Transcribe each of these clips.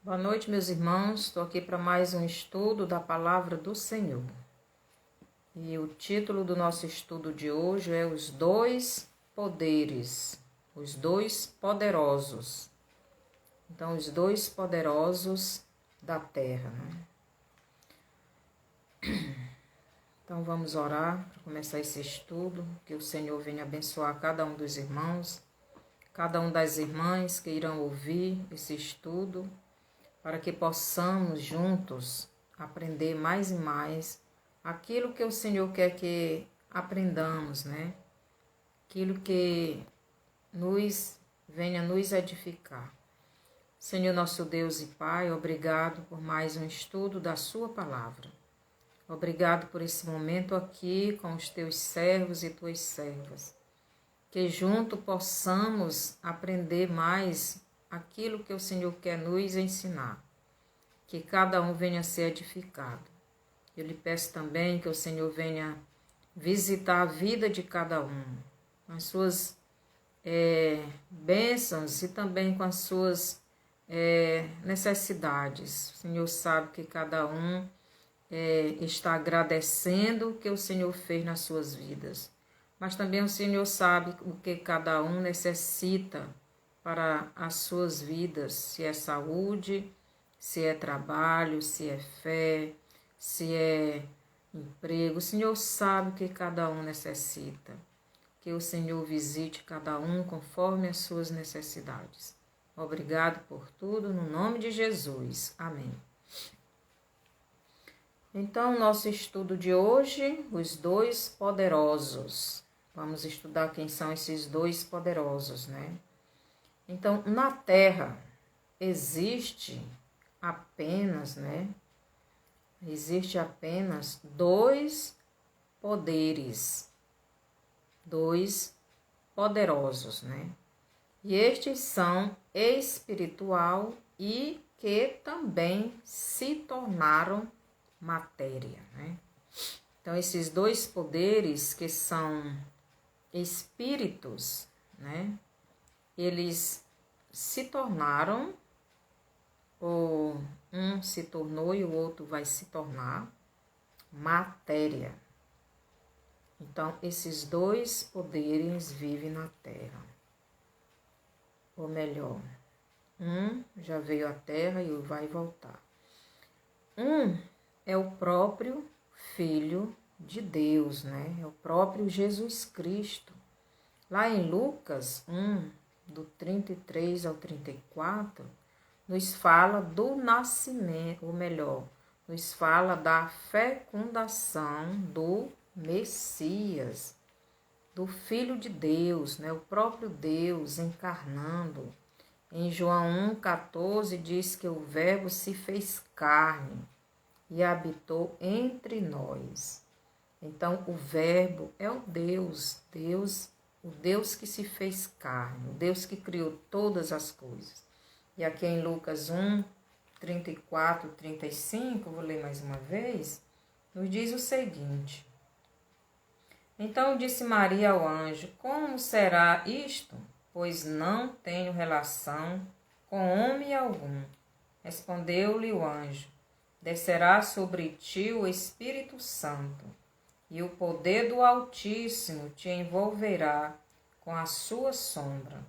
Boa noite, meus irmãos. Estou aqui para mais um estudo da Palavra do Senhor. E o título do nosso estudo de hoje é Os Dois Poderes, os Dois Poderosos. Então, os dois poderosos da terra, né? Então, vamos orar para começar esse estudo, que o Senhor venha abençoar cada um dos irmãos, cada um das irmãs que irão ouvir esse estudo, para que possamos juntos aprender mais e mais aquilo que o Senhor quer que aprendamos, né? Aquilo que venha nos edificar. Senhor nosso Deus e Pai, obrigado por mais um estudo da Sua Palavra. Obrigado por esse momento aqui com os Teus servos e Tuas servas. Que junto possamos aprender mais aquilo que o Senhor quer nos ensinar. Que cada um venha a ser edificado. Eu lhe peço também que o Senhor venha visitar a vida de cada um, com as suas bênçãos e também com as suas necessidades. O Senhor sabe que cada um está agradecendo o que o Senhor fez nas suas vidas. Mas também o Senhor sabe o que cada um necessita para as suas vidas, se é saúde, se é trabalho, se é fé, se é emprego. O Senhor sabe o que cada um necessita. Que o Senhor visite cada um conforme as suas necessidades. Obrigado por tudo, no nome de Jesus. Amém. Então, nosso estudo de hoje, os dois poderosos. Vamos estudar quem são esses dois poderosos, né? Então, na Terra existe apenas, Existe apenas dois poderes, dois poderosos, né? E estes são espiritual e que também se tornaram matéria, né? Então, esses dois poderes que são espíritos, né? Eles se tornaram, ou um se tornou e o outro vai se tornar matéria. Então, esses dois poderes vivem na Terra. Ou melhor, um já veio à Terra e vai voltar. Um é o próprio Filho de Deus, né? É o próprio Jesus Cristo. Lá em Lucas 1, do 33 ao 34, nos fala do nascimento, ou melhor, nos fala da fecundação do Messias, do Filho de Deus, né? O próprio Deus encarnando. Em João 1,14 diz que o Verbo se fez carne e habitou entre nós. Então, o Verbo é o Deus, o Deus que se fez carne, o Deus que criou todas as coisas. E aqui em Lucas 1, 34, 35, vou ler mais uma vez, nos diz o seguinte: Então disse Maria ao anjo: Como será isto? Pois não tenho relação com homem algum. Respondeu-lhe o anjo: Descerá sobre ti o Espírito Santo, e o poder do Altíssimo te envolverá com a sua sombra.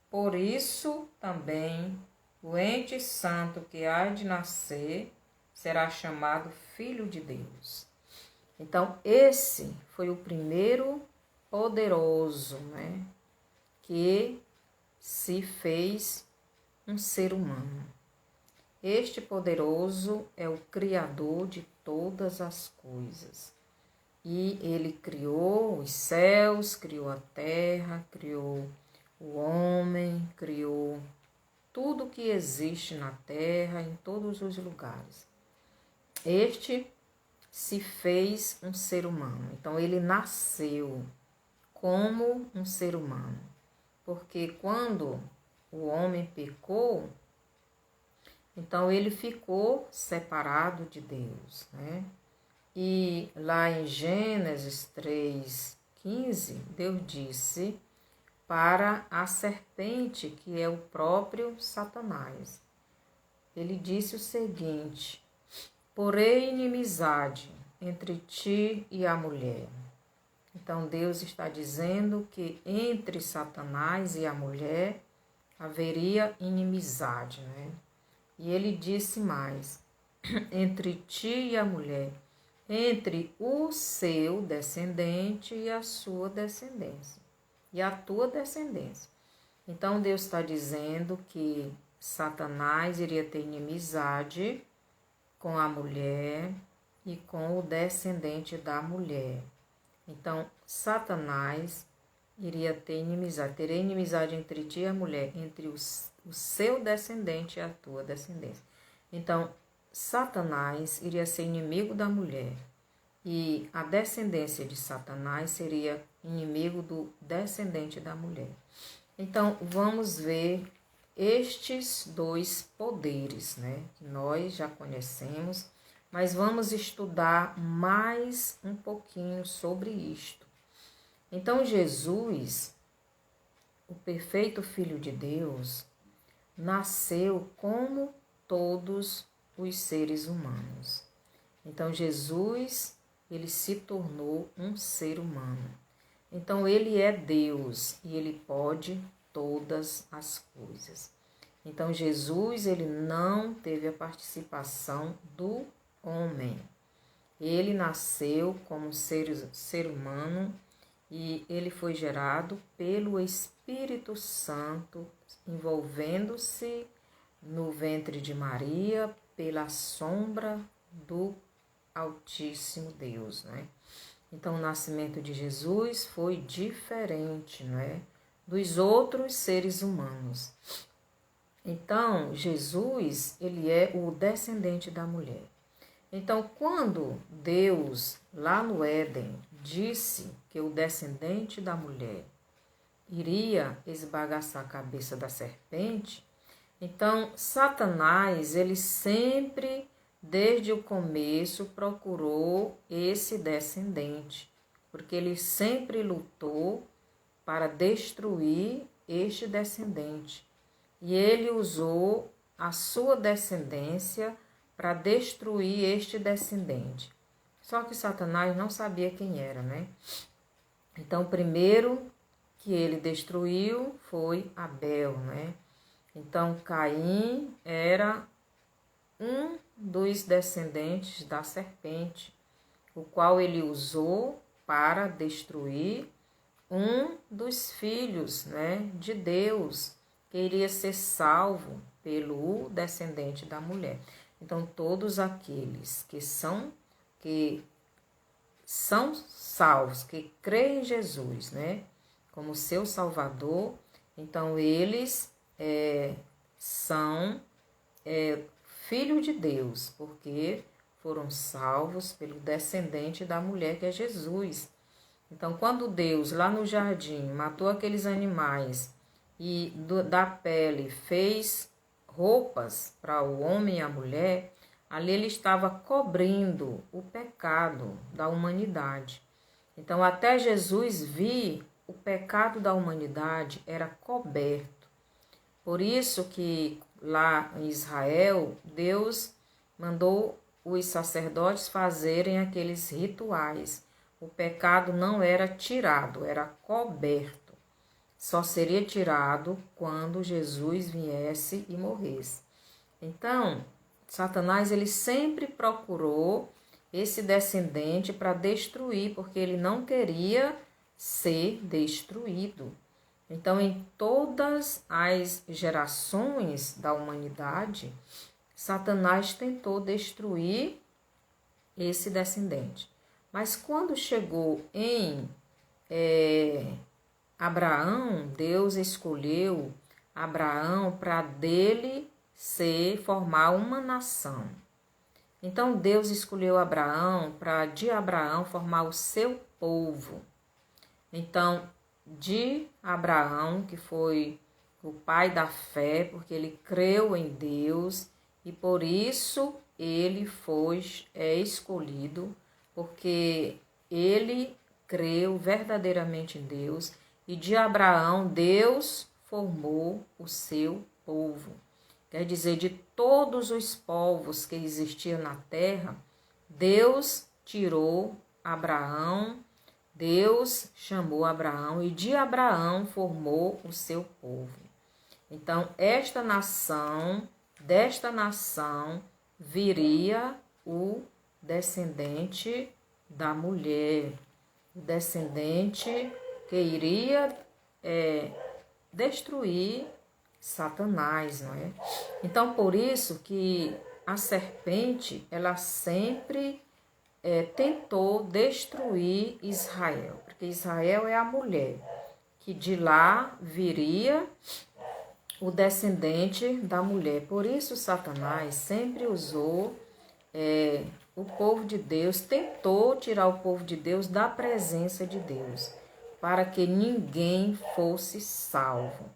Por isso também o ente santo que há de nascer será chamado Filho de Deus. Então, esse foi o primeiro poderoso, né, que se fez um ser humano. Este poderoso é o Criador de todas as coisas. E ele criou os céus, criou a terra, criou o homem, criou tudo que existe na terra, em todos os lugares. Este se fez um ser humano. Então, ele nasceu como um ser humano. Porque quando o homem pecou, então ele ficou separado de Deus, né? E lá em Gênesis 3,15, Deus disse para a serpente, que é o próprio Satanás: ele disse o seguinte: porém inimizade entre ti e a mulher. Então Deus está dizendo que entre Satanás e a mulher haveria inimizade, né? E ele disse mais: entre ti e a mulher, entre o seu descendente e a sua descendência, e a tua descendência. Então Deus está dizendo que Satanás iria ter inimizade com a mulher e com o descendente da mulher. Então Satanás iria ter inimizade, teria inimizade entre ti e a mulher, entre o seu descendente e a tua descendência. Então Satanás iria ser inimigo da mulher e a descendência de Satanás seria inimigo do descendente da mulher. Então, vamos ver estes dois poderes, né? Que nós já conhecemos, mas vamos estudar mais um pouquinho sobre isto. Então, Jesus, o perfeito Filho de Deus, nasceu como todos os seres humanos. Então, Jesus, ele se tornou um ser humano. Então, ele é Deus e ele pode todas as coisas. Então, Jesus, ele não teve a participação do homem. Ele nasceu como ser humano e ele foi gerado pelo Espírito Santo, envolvendo-se no ventre de Maria pela sombra do Altíssimo Deus, né? Então, o nascimento de Jesus foi diferente, não é, dos outros seres humanos. Então, Jesus, ele é o descendente da mulher. Então, quando Deus, lá no Éden, disse que o descendente da mulher iria esbagaçar a cabeça da serpente, então Satanás, ele sempre, desde o começo, procurou esse descendente, porque ele sempre lutou para destruir este descendente. E ele usou a sua descendência para destruir este descendente. Só que Satanás não sabia quem era, né? Então, o primeiro que ele destruiu foi Abel, né? Então, Caim era um dos descendentes da serpente, o qual ele usou para destruir um dos filhos, né, de Deus, que iria ser salvo pelo descendente da mulher. Então, todos aqueles que são salvos, que creem em Jesus, né, como seu Salvador, então eles são filhos de Deus, porque foram salvos pelo descendente da mulher, que é Jesus. Então, quando Deus, lá no jardim, matou aqueles animais e da pele fez roupas para o homem e a mulher, ali ele estava cobrindo o pecado da humanidade. Então, até Jesus vir, o pecado da humanidade era coberto. Por isso que lá em Israel, Deus mandou os sacerdotes fazerem aqueles rituais. O pecado não era tirado, era coberto. Só seria tirado quando Jesus viesse e morresse. Então, Satanás, ele sempre procurou esse descendente para destruir, porque ele não queria ser destruído. Então, em todas as gerações da humanidade, Satanás tentou destruir esse descendente. Mas quando chegou em Abraão, Deus escolheu Abraão para dele formar uma nação. Então Deus escolheu Abraão para de Abraão formar o seu povo. Então, de Abraão, que foi o pai da fé, porque ele creu em Deus e por isso ele foi escolhido, porque ele creu verdadeiramente em Deus, e de Abraão Deus formou o seu povo. quer dizer, de todos os povos que existiam na terra, Deus tirou Abraão, Deus chamou Abraão e de Abraão formou o seu povo. Então, desta nação, viria o descendente da mulher, o descendente que iria destruir Satanás, não é? Então, por isso que a serpente, ela sempre tentou destruir Israel, porque Israel é a mulher, que de lá viria o descendente da mulher. Por isso, Satanás sempre usou o povo de Deus, tentou tirar o povo de Deus da presença de Deus, para que ninguém fosse salvo.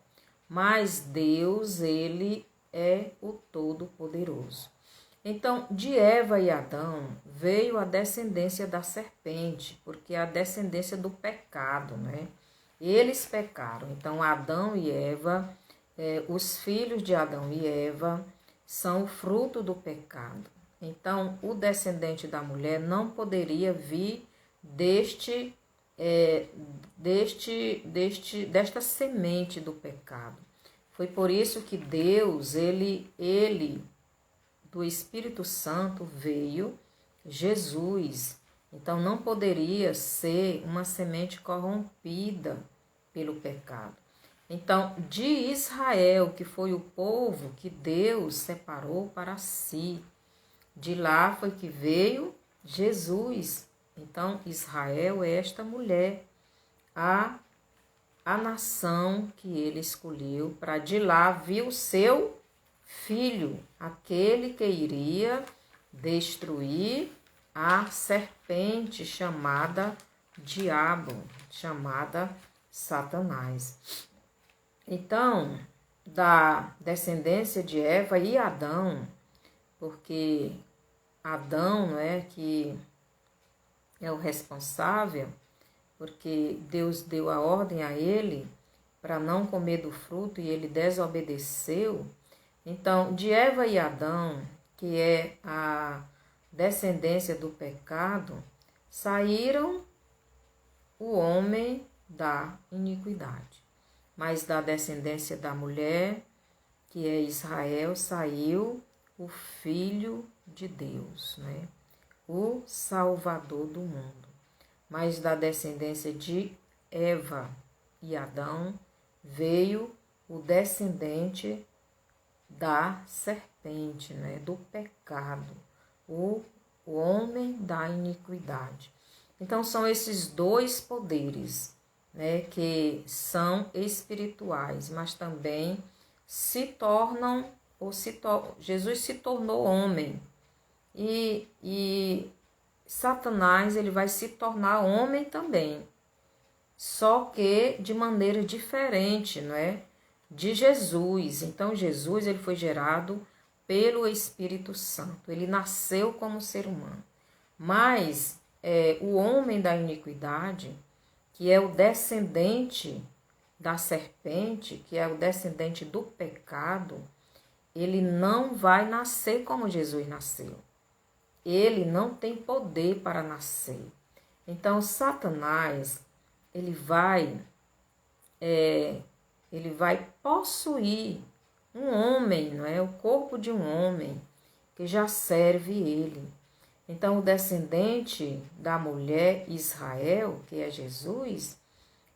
Mas Deus, ele é o Todo-Poderoso. Então, de Eva e Adão veio a descendência da serpente, porque é a descendência do pecado, né? Eles pecaram. Então, Adão e Eva, os filhos de Adão e Eva, são o fruto do pecado. Então, o descendente da mulher não poderia vir desta semente do pecado. Foi por isso que Deus, ele do Espírito Santo veio Jesus. Então não poderia ser uma semente corrompida pelo pecado. Então, de Israel, que foi o povo que Deus separou para si, de lá foi que veio Jesus. Então, Israel é esta mulher, a nação que ele escolheu, para de lá vir o seu filho, aquele que iria destruir a serpente chamada diabo, chamada Satanás. Então, da descendência de Eva e Adão, porque Adão, não é, que é o responsável, porque Deus deu a ordem a ele para não comer do fruto e ele desobedeceu. Então, de Eva e Adão, que é a descendência do pecado, saíram o homem da iniquidade. Mas da descendência da mulher, que é Israel, saiu o Filho de Deus, né? O Salvador do mundo. Mas da descendência de Eva e Adão veio o descendente da serpente, né? Do pecado, o homem da iniquidade. Então são esses dois poderes, né, que são espirituais, mas também se tornam, Jesus se tornou homem e Satanás ele vai se tornar homem também, só que de maneira diferente, não é? De Jesus. Então Jesus ele foi gerado pelo Espírito Santo, ele nasceu como ser humano, mas o homem da iniquidade, que é o descendente da serpente, que é o descendente do pecado, ele não vai nascer como Jesus nasceu. Ele não tem poder para nascer. Então, Satanás, ele vai possuir um homem, não é? O corpo de um homem que já serve ele. Então, o descendente da mulher Israel, que é Jesus,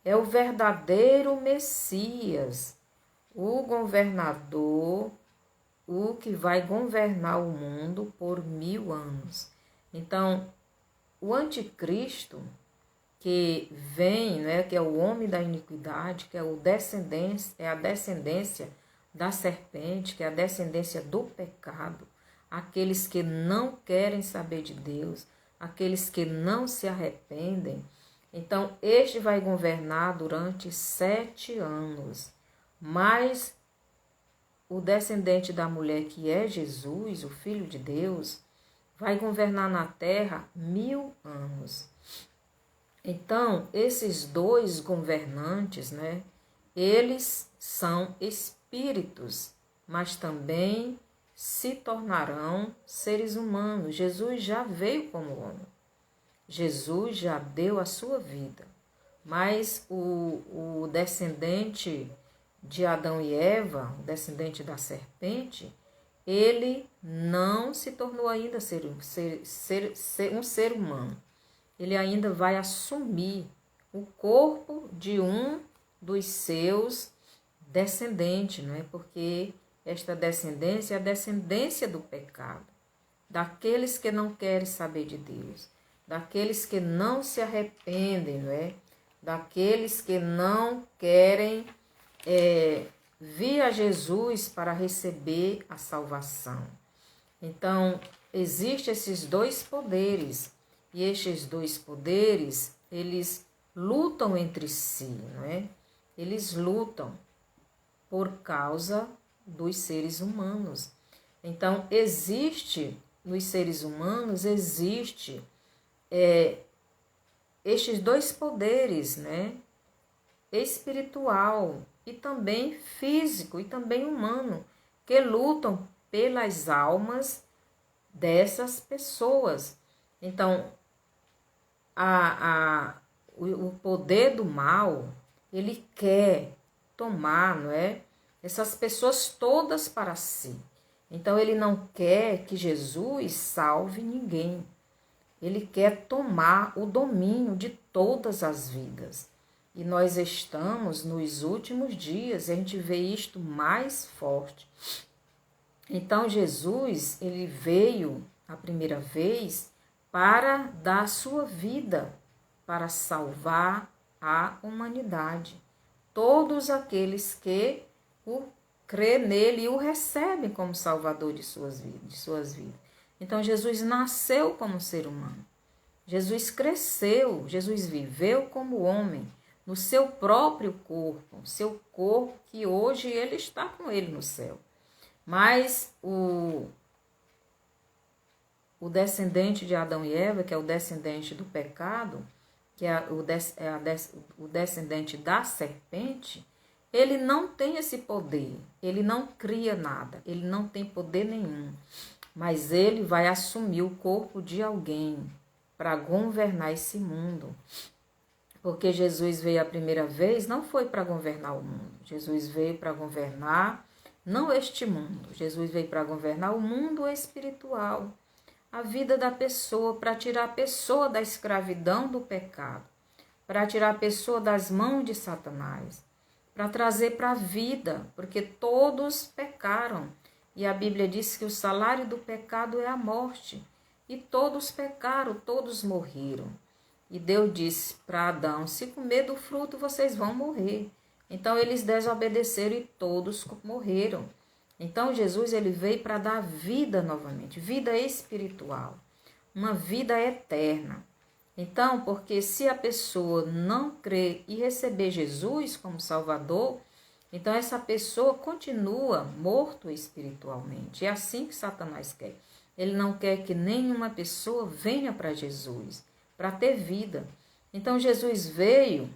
é o verdadeiro Messias, o governador, o que vai governar o mundo por 1000 anos. Então, o anticristo, que vem, né, que é o homem da iniquidade, que é a descendência da serpente, que é a descendência do pecado, aqueles que não querem saber de Deus, aqueles que não se arrependem. Então, este vai governar durante 7 anos. Mas o descendente da mulher, que é Jesus, o Filho de Deus, vai governar na terra 1000 anos. Então, esses dois governantes, né, eles são espíritos mas também se tornarão seres humanos. Jesus já veio como homem. Jesus já deu a sua vida. Mas o descendente de Adão e Eva, o descendente da serpente, ele não se tornou ainda um ser humano. Ele ainda vai assumir o corpo de um dos seus descendentes, não é? Porque esta descendência é a descendência do pecado, daqueles que não querem saber de Deus, daqueles que não se arrependem, não é? Daqueles que não querem vir a Jesus para receber a salvação. Então, existem esses dois poderes, e estes dois poderes, eles lutam entre si, não é? Eles lutam por causa dos seres humanos. Então, nos seres humanos, estes dois poderes, né? Espiritual e também físico e também humano, que lutam pelas almas dessas pessoas. Então, o poder do mal, ele quer tomar, não é? Essas pessoas todas para si. Então, ele não quer que Jesus salve ninguém. Ele quer tomar o domínio de todas as vidas. E nós estamos nos últimos dias, a gente vê isto mais forte. Então, Jesus, ele veio a primeira vez para dar sua vida, para salvar a humanidade. Todos aqueles que o crê nele e o recebem como salvador de suas vidas. Então, Jesus nasceu como ser humano. Jesus cresceu, Jesus viveu como homem, no seu próprio corpo, seu corpo que hoje ele está com ele no céu. Mas o descendente de Adão e Eva, que é o descendente do pecado, que é o descendente da serpente, ele não tem esse poder, ele não cria nada, ele não tem poder nenhum, mas ele vai assumir o corpo de alguém para governar esse mundo. Porque Jesus veio a primeira vez, não foi para governar o mundo, Jesus veio para governar não este mundo, Jesus veio para governar o mundo espiritual, a vida da pessoa, para tirar a pessoa da escravidão do pecado, para tirar a pessoa das mãos de Satanás, para trazer para a vida, porque todos pecaram. E a Bíblia diz que o salário do pecado é a morte. E todos pecaram, todos morreram. E Deus disse para Adão, se comer do fruto, vocês vão morrer. Então, eles desobedeceram e todos morreram. Então, Jesus ele veio para dar vida novamente, vida espiritual, uma vida eterna. Então, porque se a pessoa não crer e receber Jesus como Salvador, então essa pessoa continua morto espiritualmente. É assim que Satanás quer. Ele não quer que nenhuma pessoa venha para Jesus, para ter vida. Então, Jesus veio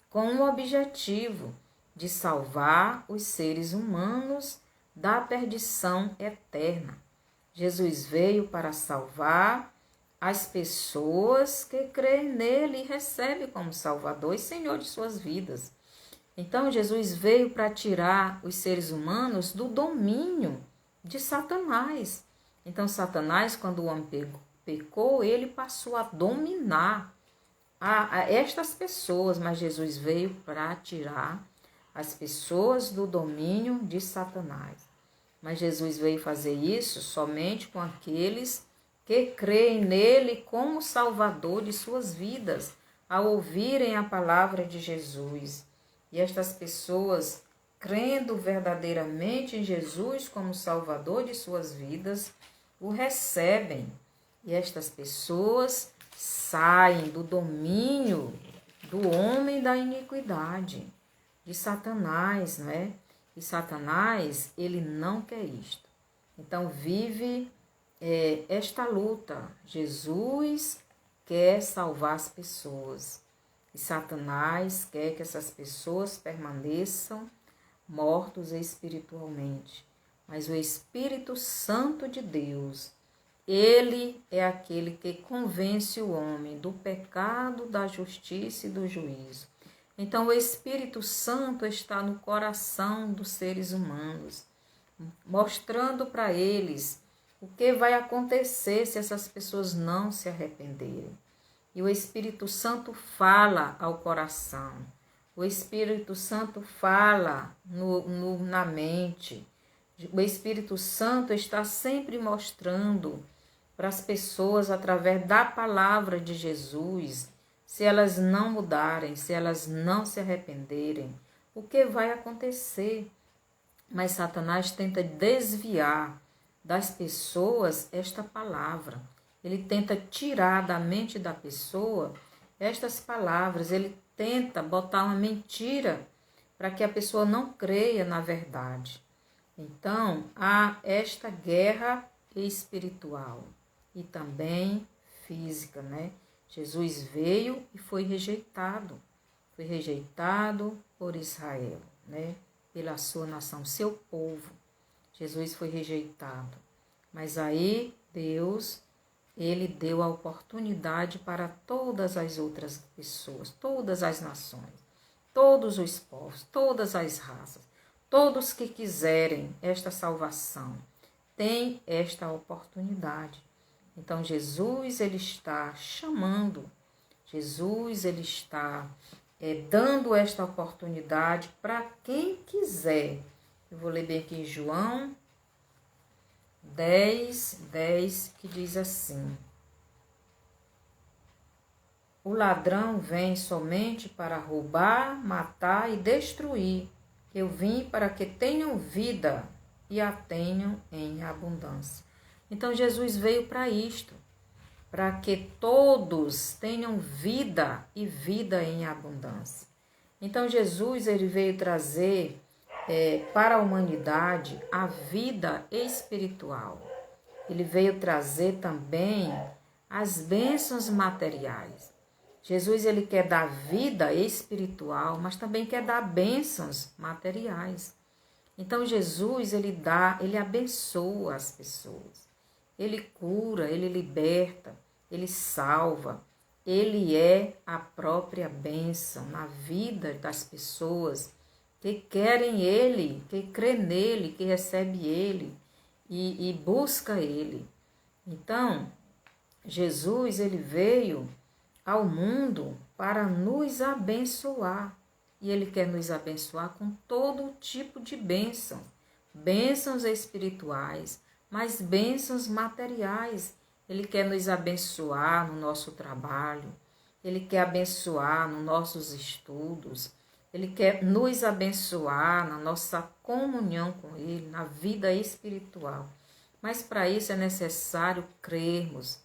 com o objetivo de salvar os seres humanos da perdição eterna. Jesus veio para salvar as pessoas que creem nele e recebem como Salvador e Senhor de suas vidas. Então, Jesus veio para tirar os seres humanos do domínio de Satanás. Então, Satanás, quando o homem pecou, ele passou a dominar a estas pessoas, mas Jesus veio para tirar as pessoas do domínio de Satanás. Mas Jesus veio fazer isso somente com aqueles que creem nele como Salvador de suas vidas, ao ouvirem a palavra de Jesus. E estas pessoas, crendo verdadeiramente em Jesus como Salvador de suas vidas, o recebem. E estas pessoas saem do domínio do homem da iniquidade, de Satanás, né? E Satanás, ele não quer isto. Então, vive esta luta. Jesus quer salvar as pessoas. E Satanás quer que essas pessoas permaneçam mortos espiritualmente, mas o Espírito Santo de Deus, ele é aquele que convence o homem do pecado, da justiça e do juízo. Então, o Espírito Santo está no coração dos seres humanos, mostrando para eles o que vai acontecer se essas pessoas não se arrependerem. E o Espírito Santo fala ao coração. O Espírito Santo fala na mente. O Espírito Santo está sempre mostrando para as pessoas, através da palavra de Jesus, se elas não mudarem, se elas não se arrependerem, o que vai acontecer. Mas Satanás tenta desviar das pessoas esta palavra. Ele tenta tirar da mente da pessoa estas palavras. Ele tenta botar uma mentira para que a pessoa não creia na verdade. Então, há esta guerra espiritual e também física, né? Jesus veio e foi rejeitado por Israel, né? Pela sua nação, seu povo. Jesus foi rejeitado. Mas aí Deus, ele deu a oportunidade para todas as outras pessoas, todas as nações, todos os povos, todas as raças, todos que quiserem esta salvação, têm esta oportunidade. Então Jesus, ele está chamando, Jesus, ele está dando esta oportunidade para quem quiser. Eu vou ler bem aqui João 10, que diz assim: o ladrão vem somente para roubar, matar e destruir. Eu vim para que tenham vida e a tenham em abundância. Então Jesus veio para isto, para que todos tenham vida e vida em abundância. Então Jesus, ele veio trazer para a humanidade a vida espiritual. Ele veio trazer também as bênçãos materiais. Jesus, ele quer dar vida espiritual, mas também quer dar bênçãos materiais. Então Jesus, ele abençoa as pessoas. Ele cura, ele liberta, ele salva. Ele é a própria bênção na vida das pessoas que querem ele, que crê nele, que recebe ele e busca ele. Então, Jesus, ele veio ao mundo para nos abençoar. E ele quer nos abençoar com todo tipo de bênçãos. Bênçãos espirituais, mas bênçãos materiais. Ele quer nos abençoar no nosso trabalho. Ele quer abençoar nos nossos estudos. Ele quer nos abençoar na nossa comunhão com ele, na vida espiritual. Mas para isso é necessário crermos,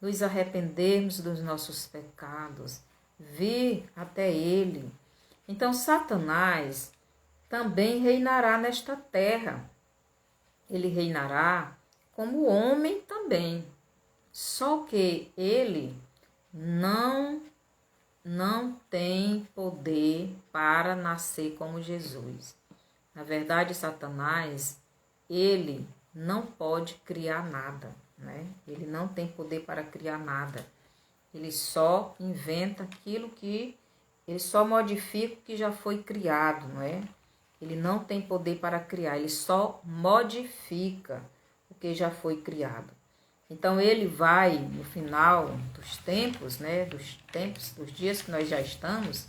nos arrependermos dos nossos pecados, vir até ele. Então Satanás também reinará nesta terra. Ele reinará como homem também. Só que ele não tem poder para nascer como Jesus. Na verdade, Satanás, ele não pode criar nada, né? Ele não tem poder para criar nada. Ele só inventa aquilo ele só modifica o que já foi criado, não é? Ele não tem poder para criar, ele só modifica o que já foi criado. Então ele vai, no final dos tempos, né, dos dias que nós já estamos,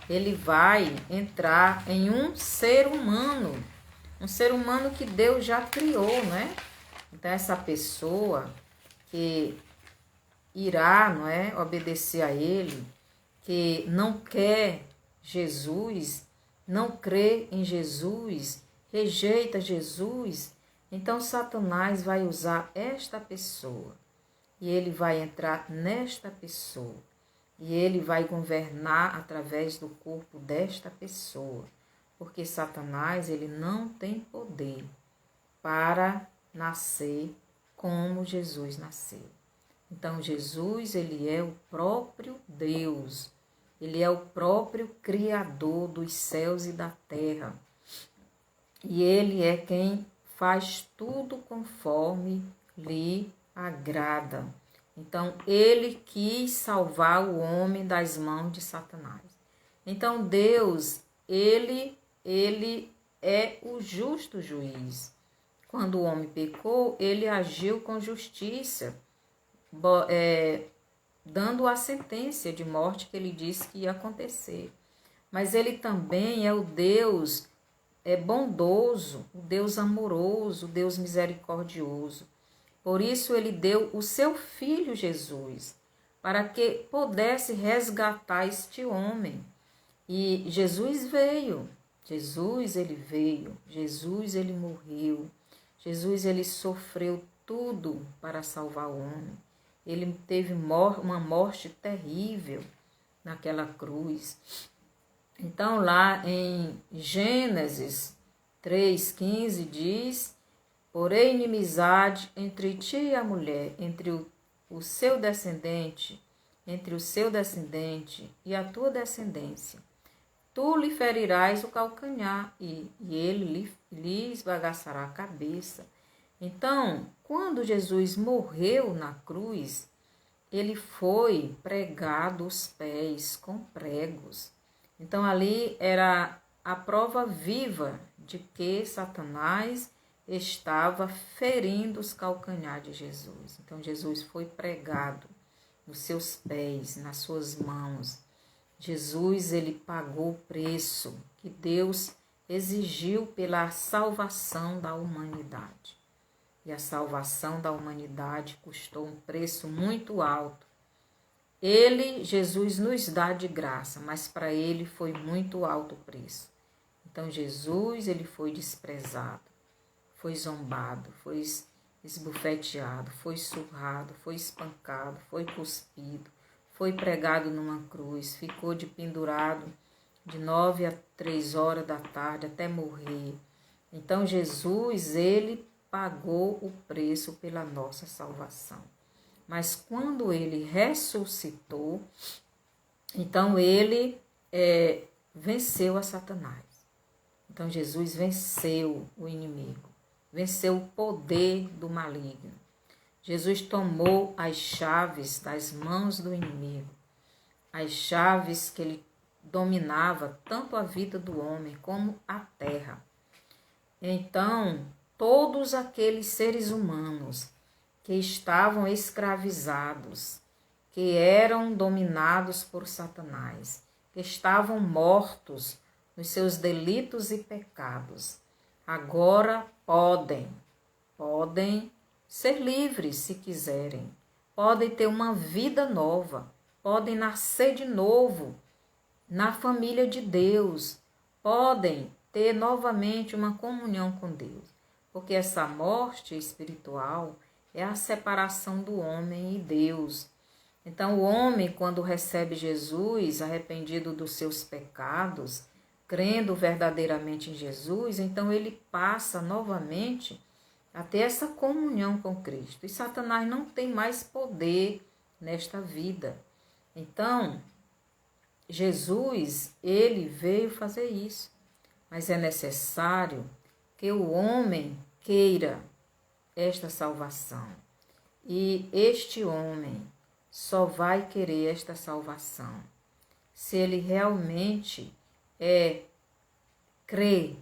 ele vai entrar em um ser humano que Deus já criou, né? Então essa pessoa que irá, não é, obedecer a ele, que não quer Jesus, não crê em Jesus, rejeita Jesus, então Satanás vai usar esta pessoa e ele vai entrar nesta pessoa e ele vai governar através do corpo desta pessoa, porque Satanás, ele não tem poder para nascer como Jesus nasceu. Então Jesus, ele é o próprio Deus, ele é o próprio Criador dos céus e da terra. e ele é quem faz tudo conforme lhe agrada. Então, ele quis salvar o homem das mãos de Satanás. Então, Deus, ele é o justo juiz. Quando o homem pecou, ele agiu com justiça, dando a sentença de morte que ele disse que ia acontecer. Mas ele também é o Deus bondoso, o Deus amoroso, o Deus misericordioso. Por isso ele deu o seu Filho Jesus, para que pudesse resgatar este homem. E Jesus veio, Jesus ele veio, Jesus ele morreu, Jesus ele sofreu tudo para salvar o homem. Ele teve uma morte terrível naquela cruz. Então lá em Gênesis 3,15 diz: porém inimizade entre ti e a mulher, entre o seu descendente, entre o seu descendente e a tua descendência. Tu lhe ferirás o calcanhar e ele lhe esbagaçará a cabeça. Então, quando Jesus morreu na cruz, ele foi pregado os pés com pregos. Então, ali era a prova viva de que Satanás estava ferindo os calcanhares de Jesus. Então, Jesus foi pregado nos seus pés, nas suas mãos. Jesus, ele pagou o preço que Deus exigiu pela salvação da humanidade. E a salvação da humanidade custou um preço muito alto. Ele, Jesus, nos dá de graça, mas para ele foi muito alto o preço. Então, Jesus, ele foi desprezado, foi zombado, foi esbofeteado, foi surrado, foi espancado, foi cuspido, foi pregado numa cruz, ficou pendurado de 9 a 3 horas da tarde até morrer. Então, Jesus, ele pagou o preço pela nossa salvação. Mas quando ele ressuscitou, então ele venceu a Satanás. Então Jesus venceu o inimigo, venceu o poder do maligno. Jesus tomou as chaves das mãos do inimigo, as chaves que ele dominava tanto a vida do homem como a terra. Então, todos aqueles seres humanos que estavam escravizados, que eram dominados por Satanás, que estavam mortos nos seus delitos e pecados, agora podem ser livres se quiserem, podem ter uma vida nova, podem nascer de novo na família de Deus, podem ter novamente uma comunhão com Deus, porque essa morte espiritual é a separação do homem e Deus. Então, o homem, quando recebe Jesus, arrependido dos seus pecados, crendo verdadeiramente em Jesus, então ele passa novamente a ter essa comunhão com Cristo. E Satanás não tem mais poder nesta vida. Então, Jesus, ele veio fazer isso. Mas é necessário que o homem queira esta salvação. E este homem só vai querer esta salvação se ele realmente crê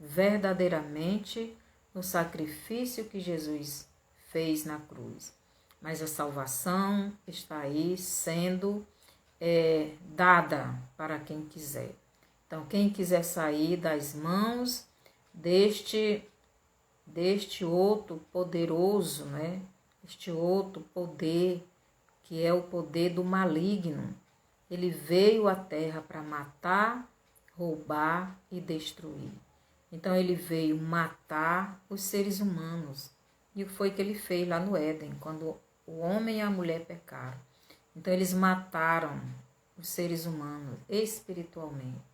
verdadeiramente no sacrifício que Jesus fez na cruz. Mas a salvação está aí sendo dada para quem quiser. Então, quem quiser sair das mãos deste outro poderoso, né? Este outro poder, que é o poder do maligno. Ele veio à terra para matar, roubar e destruir. Então, ele veio matar os seres humanos. E o que foi que ele fez lá no Éden, quando o homem e a mulher pecaram? Então, eles mataram os seres humanos espiritualmente.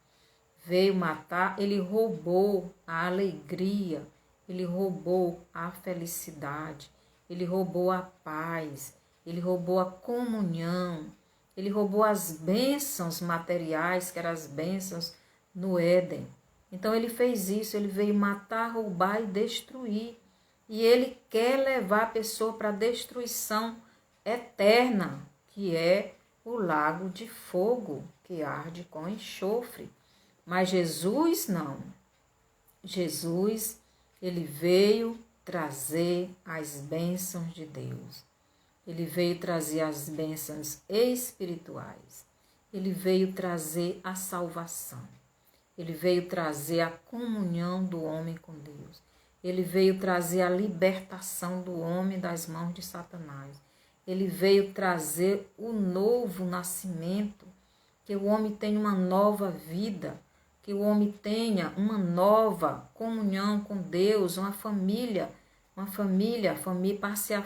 Veio matar, ele roubou a alegria, ele roubou a felicidade, ele roubou a paz, ele roubou a comunhão, ele roubou as bênçãos materiais, que eram as bênçãos no Éden. Então ele fez isso, ele veio matar, roubar e destruir. E ele quer levar a pessoa para a destruição eterna, que é o lago de fogo, que arde com enxofre. Mas Jesus não. Jesus, ele veio trazer as bênçãos de Deus. Ele veio trazer as bênçãos espirituais. Ele veio trazer a salvação. Ele veio trazer a comunhão do homem com Deus. Ele veio trazer a libertação do homem das mãos de Satanás. Ele veio trazer o novo nascimento, que o homem tenha uma nova vida, que o homem tenha uma nova comunhão com Deus, uma família passe a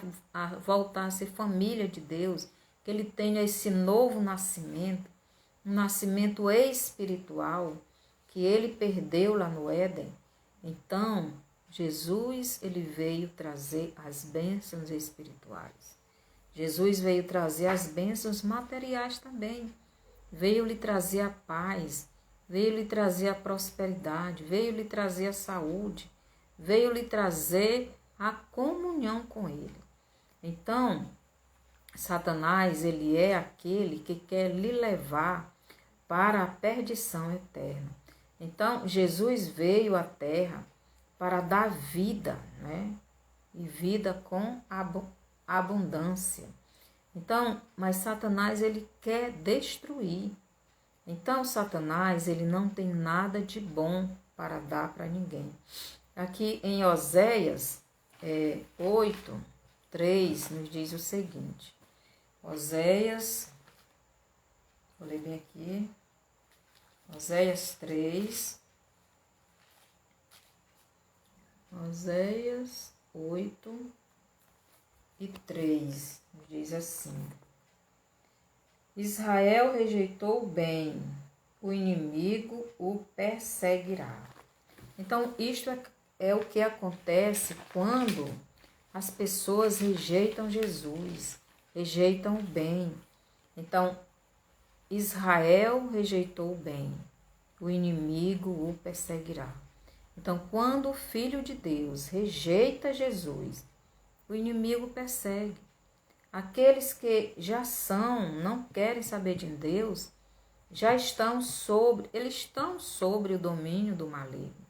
voltar a ser família de Deus, que ele tenha esse novo nascimento, um nascimento espiritual, que ele perdeu lá no Éden. Então, Jesus, ele veio trazer as bênçãos espirituais. Jesus veio trazer as bênçãos materiais também. Veio lhe trazer a paz, veio lhe trazer a prosperidade, veio lhe trazer a saúde, veio lhe trazer a comunhão com ele. Então, Satanás, ele é aquele que quer lhe levar para a perdição eterna. Então, Jesus veio à terra para dar vida, né? E vida com abundância. Então, mas Satanás, ele quer destruir. Então, Satanás, ele não tem nada de bom para dar para ninguém. Aqui em Oséias 8:3 nos diz o seguinte. Oséias, vou ler bem aqui. Oséias 3. Oséias 8:3 diz assim: Israel rejeitou o bem, o inimigo o perseguirá. Então, isto é o que acontece quando as pessoas rejeitam Jesus, rejeitam o bem. Então, Israel rejeitou o bem, o inimigo o perseguirá. Então, quando o Filho de Deus rejeita Jesus, o inimigo persegue. Aqueles que já não querem saber de Deus, eles estão sobre o domínio do maligno.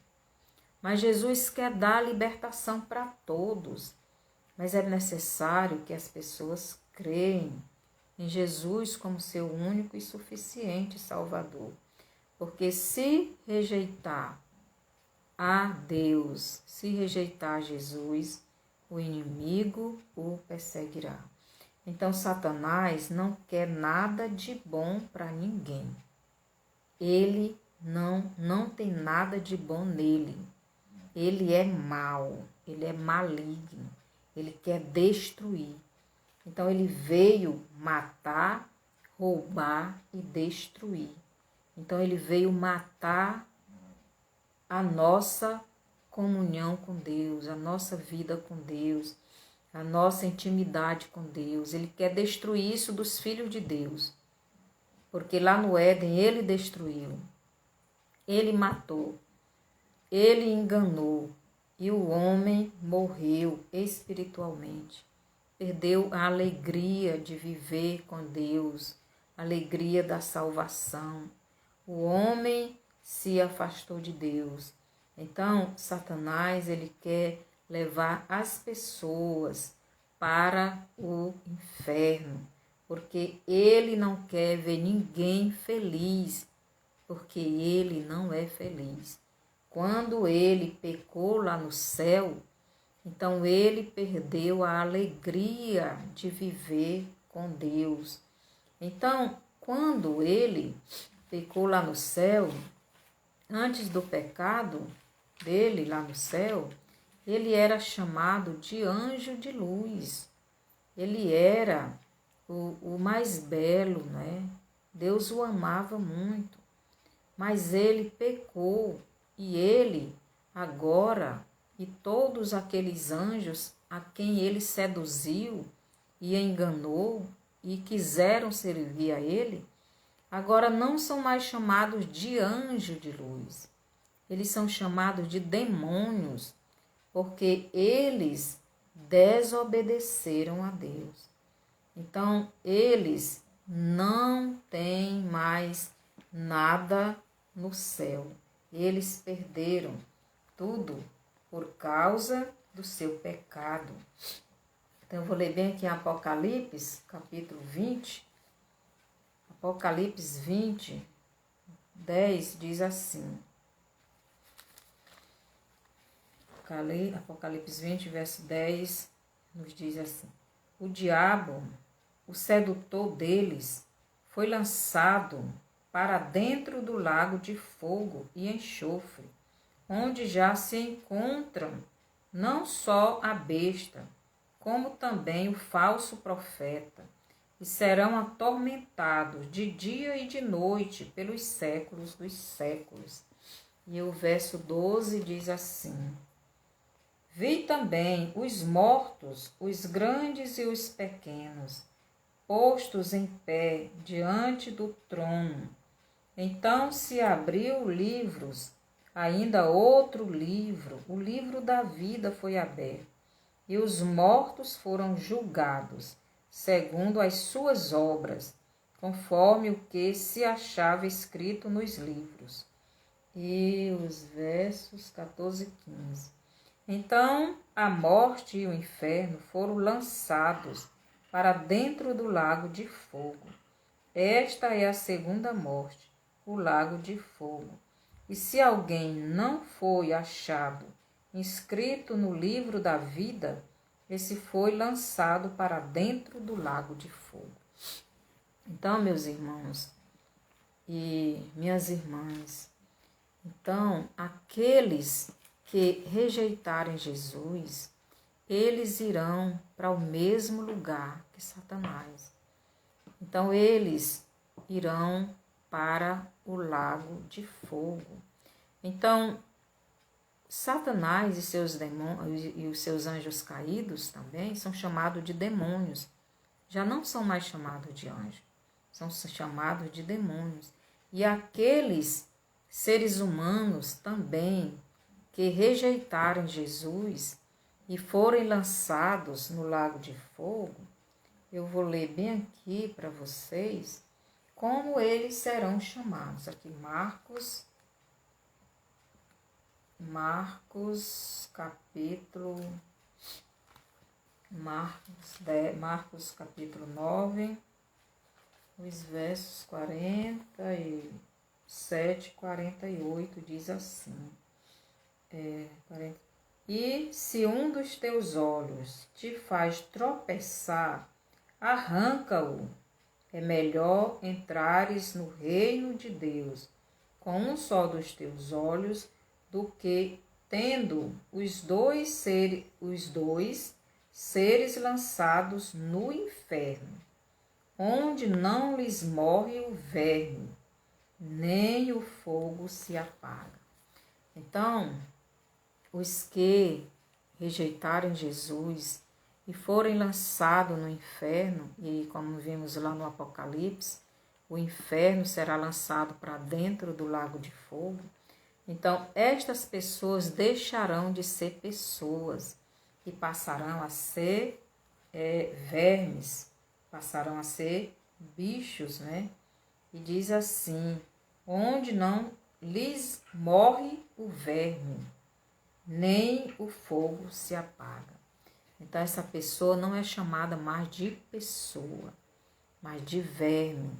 Mas Jesus quer dar libertação para todos. Mas é necessário que as pessoas creem em Jesus como seu único e suficiente Salvador. Porque se rejeitar a Deus, se rejeitar Jesus, o inimigo o perseguirá. Então, Satanás não quer nada de bom para ninguém. Ele não tem nada de bom nele. Ele é mau, ele é maligno, ele quer destruir. Então, ele veio matar, roubar e destruir. Então, ele veio matar a nossa comunhão com Deus, a nossa vida com Deus, a nossa intimidade com Deus. Ele quer destruir isso dos filhos de Deus. Porque lá no Éden ele destruiu, ele matou, ele enganou e o homem morreu espiritualmente. Perdeu a alegria de viver com Deus, a alegria da salvação. O homem se afastou de Deus. Então, Satanás, ele quer levar as pessoas para o inferno, porque ele não quer ver ninguém feliz, porque ele não é feliz. Quando ele pecou lá no céu, então ele perdeu a alegria de viver com Deus. Então, quando ele pecou lá no céu, antes do pecado dele lá no céu, ele era chamado de anjo de luz. Ele era o mais belo, né? Deus o amava muito. Mas ele pecou e ele agora, e todos aqueles anjos a quem ele seduziu e enganou e quiseram servir a ele, agora não são mais chamados de anjo de luz. eles são chamados de demônios, porque eles desobedeceram a Deus. Então, eles não têm mais nada no céu. Eles perderam tudo por causa do seu pecado. Então, eu vou ler bem aqui em Apocalipse, capítulo 20. Apocalipse 20, 10 diz assim. Apocalipse 20, verso 10, nos diz assim. O diabo, o sedutor deles, foi lançado para dentro do lago de fogo e enxofre, onde já se encontram não só a besta, como também o falso profeta, e serão atormentados de dia e de noite pelos séculos dos séculos. E o verso 12 diz assim. Vi também os mortos, os grandes e os pequenos, postos em pé diante do trono. Então se abriu livros, ainda outro livro, o livro da vida foi aberto, e os mortos foram julgados, segundo as suas obras, conforme o que se achava escrito nos livros. E os versos 14 e 15. Então a morte e o inferno foram lançados para dentro do lago de fogo. Esta é a segunda morte, o lago de fogo. E se alguém não foi achado inscrito no livro da vida, esse foi lançado para dentro do lago de fogo. Então, meus irmãos e minhas irmãs, então aqueles que rejeitarem Jesus, eles irão para o mesmo lugar que Satanás. Então, eles irão para o lago de fogo. Então, Satanás e seus demônios e os seus anjos caídos também são chamados de demônios. Já não são mais chamados de anjos, são chamados de demônios. E aqueles seres humanos também que rejeitarem Jesus e forem lançados no lago de fogo, eu vou ler bem aqui para vocês como eles serão chamados. Aqui Marcos capítulo 9, os versos 47 e 48 diz assim. E se um dos teus olhos te faz tropeçar, arranca-o. É melhor entrares no reino de Deus com um só dos teus olhos do que tendo os dois seres lançados no inferno, onde não lhes morre o verme, nem o fogo se apaga. Então, os que rejeitarem Jesus e forem lançados no inferno, e como vimos lá no Apocalipse, o inferno será lançado para dentro do lago de fogo. Então, estas pessoas deixarão de ser pessoas e passarão a ser vermes, passarão a ser bichos, né? E diz assim, onde não lhes morre o verme, nem o fogo se apaga. Então, essa pessoa não é chamada mais de pessoa, mas de verme.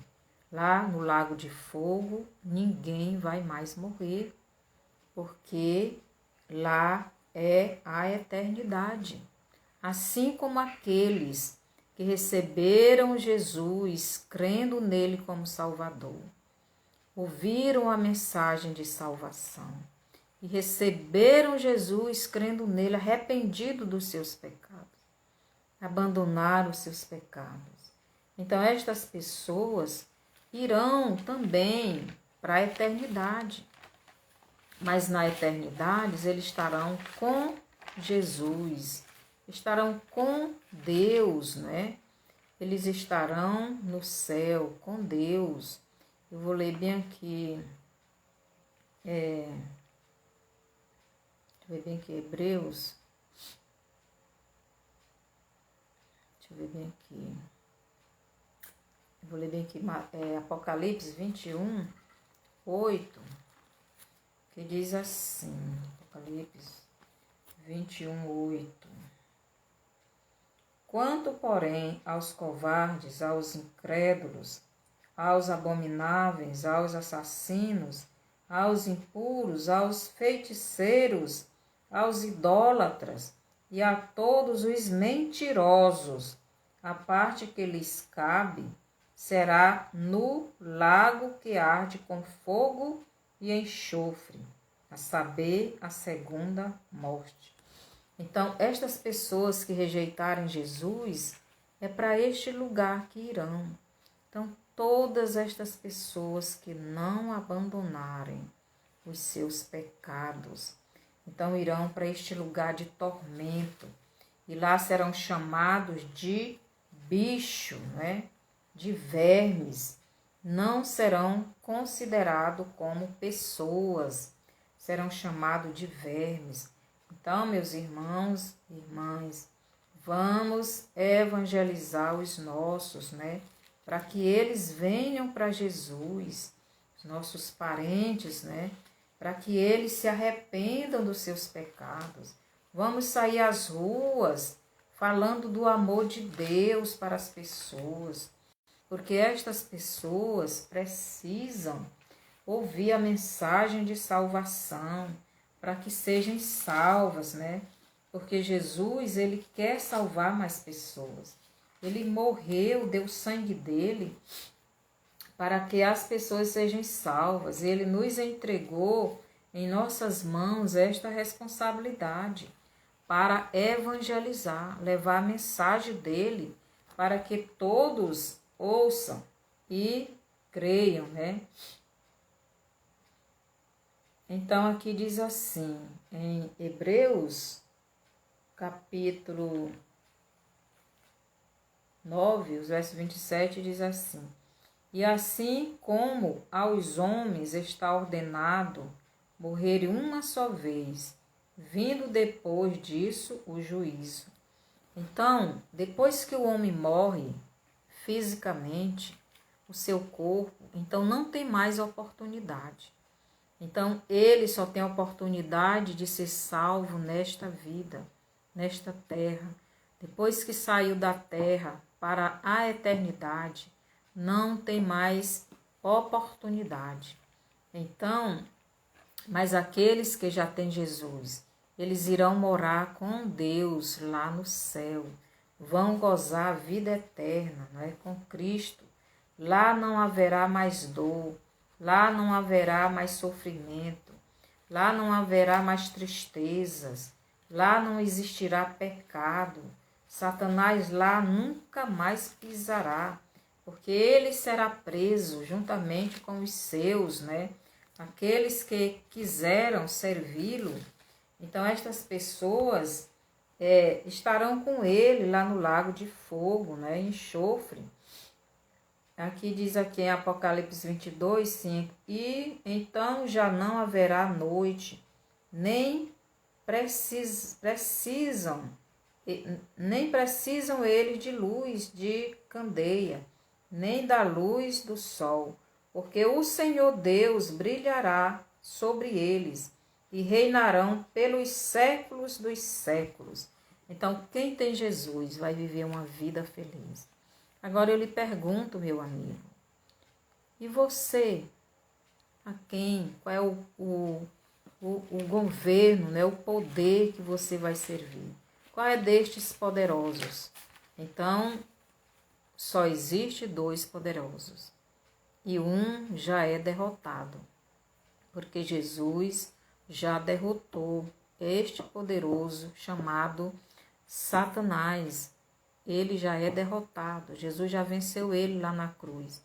Lá no lago de fogo, ninguém vai mais morrer, porque lá é a eternidade. Assim como aqueles que receberam Jesus, crendo nele como Salvador, ouviram a mensagem de salvação e receberam Jesus, crendo nele, arrependido dos seus pecados, abandonaram os seus pecados. Então, estas pessoas irão também para a eternidade. Mas na eternidade eles estarão com Jesus, estarão com Deus, né? Eles estarão no céu com Deus. Eu vou ler bem aqui eu ver bem aqui, Hebreus. Deixa eu ver bem aqui. Eu vou ler bem aqui, Apocalipse 21, 8, que diz assim, Apocalipse 21, 8. Quanto, porém, aos covardes, aos incrédulos, aos abomináveis, aos assassinos, aos impuros, aos feiticeiros, aos idólatras e a todos os mentirosos, a parte que lhes cabe será no lago que arde com fogo e enxofre, a saber, a segunda morte. Então, estas pessoas que rejeitarem Jesus, é para este lugar que irão. Então, todas estas pessoas que não abandonarem os seus pecados, então irão para este lugar de tormento. E lá serão chamados de bicho, né? De vermes. Não serão considerados como pessoas, serão chamados de vermes. Então, meus irmãos e irmãs, vamos evangelizar os nossos, né? Para que eles venham para Jesus, os nossos parentes, né? Para que eles se arrependam dos seus pecados. Vamos sair às ruas falando do amor de Deus para as pessoas, porque estas pessoas precisam ouvir a mensagem de salvação, para que sejam salvas, né? Porque Jesus, ele quer salvar mais pessoas. Ele morreu, deu o sangue dele para que as pessoas sejam salvas. Ele nos entregou em nossas mãos esta responsabilidade para evangelizar, levar a mensagem dele para que todos ouçam e creiam, né? Então, aqui diz assim, em Hebreus, capítulo 9, os versos 27, diz assim: E assim como aos homens está ordenado morrerem uma só vez, vindo depois disso o juízo. Então, depois que o homem morre fisicamente, o seu corpo, então não tem mais oportunidade. Então, ele só tem a oportunidade de ser salvo nesta vida, nesta terra. Depois que saiu da terra para a eternidade, não tem mais oportunidade. Então, mas aqueles que já têm Jesus, eles irão morar com Deus lá no céu, vão gozar a vida eterna, não é? Com Cristo. Lá não haverá mais dor, lá não haverá mais sofrimento, lá não haverá mais tristezas, lá não existirá pecado. Satanás lá nunca mais pisará, porque ele será preso juntamente com os seus, né? Aqueles que quiseram servi-lo. Então, estas pessoas estarão com ele lá no lago de fogo, né? Enxofre. Aqui diz aqui em Apocalipse 22, 5, e então já não haverá noite, nem precisam eles de luz de candeia, nem da luz do sol, porque o Senhor Deus brilhará sobre eles e reinarão pelos séculos dos séculos. Então, quem tem Jesus vai viver uma vida feliz. Agora eu lhe pergunto, meu amigo, e você? A quem? Qual é o governo, né? O poder que você vai servir? Qual é destes poderosos? Então, só existe dois poderosos. E um já é derrotado, porque Jesus já derrotou este poderoso chamado Satanás. Ele já é derrotado, Jesus já venceu ele lá na cruz.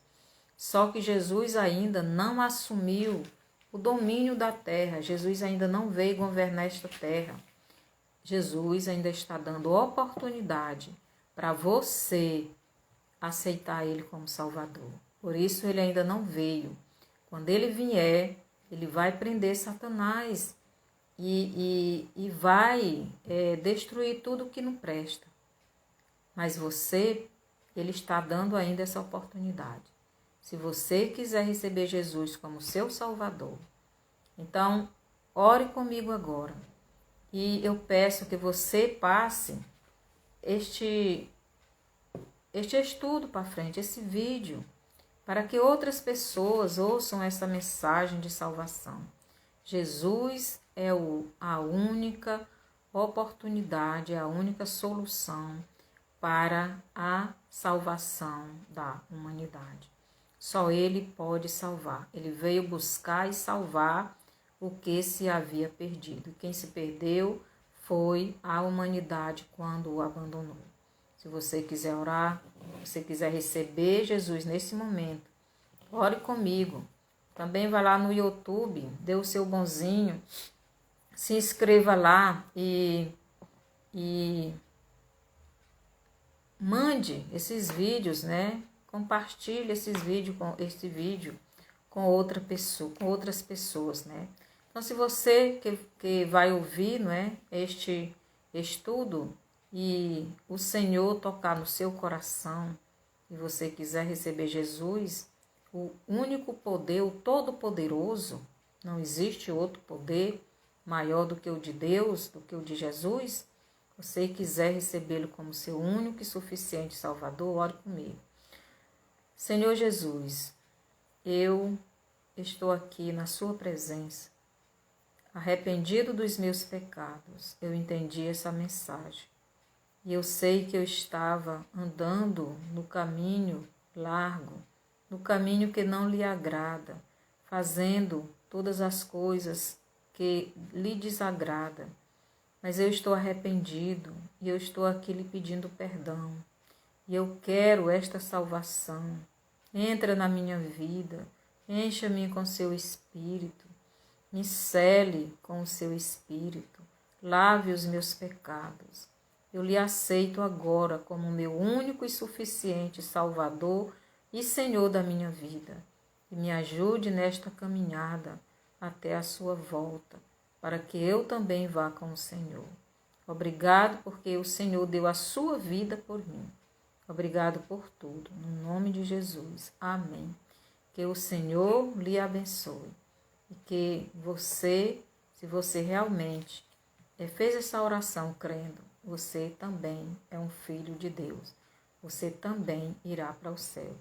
Só que Jesus ainda não assumiu o domínio da terra, Jesus ainda não veio governar esta terra. Jesus ainda está dando oportunidade para você aceitar ele como Salvador. Por isso ele ainda não veio. Quando ele vier, ele vai prender Satanás. e vai destruir tudo que não presta. Mas ele está dando ainda essa oportunidade. Se você quiser receber Jesus como seu Salvador, então ore comigo agora. E eu peço que você passe este estudo para frente, esse vídeo, para que outras pessoas ouçam essa mensagem de salvação. Jesus é a única oportunidade, a única solução para a salvação da humanidade. Só Ele pode salvar. Ele veio buscar e salvar o que se havia perdido. Quem se perdeu foi a humanidade quando o abandonou. Se você quiser orar, se você quiser receber Jesus nesse momento, ore comigo. Também vai lá no YouTube, dê o seu bonzinho, se inscreva lá e mande esses vídeos, né? Compartilhe esse vídeo com outras pessoas, né? Então, se você que vai ouvir, não é, este estudo e o Senhor tocar no seu coração e você quiser receber Jesus, o único poder, o Todo-Poderoso, não existe outro poder maior do que o de Deus, do que o de Jesus. Você quiser recebê-lo como seu único e suficiente Salvador, ore comigo. Senhor Jesus, eu estou aqui na sua presença, arrependido dos meus pecados. Eu entendi essa mensagem. E eu sei que eu estava andando no caminho largo, no caminho que não lhe agrada, fazendo todas as coisas que lhe desagrada. Mas eu estou arrependido e eu estou aqui lhe pedindo perdão. E eu quero esta salvação. Entra na minha vida, encha-me com seu Espírito, me cele com o seu Espírito, lave os meus pecados. Eu lhe aceito agora como meu único e suficiente Salvador e Senhor da minha vida. E me ajude nesta caminhada até a sua volta, para que eu também vá com o Senhor. Obrigado porque o Senhor deu a sua vida por mim. Obrigado por tudo. No nome de Jesus. Amém. Que o Senhor lhe abençoe. E que você, se você realmente fez essa oração crendo, você também é um filho de Deus. Você também irá para o céu.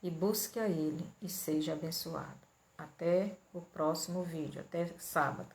E busque a Ele e seja abençoado. Até o próximo vídeo. Até sábado.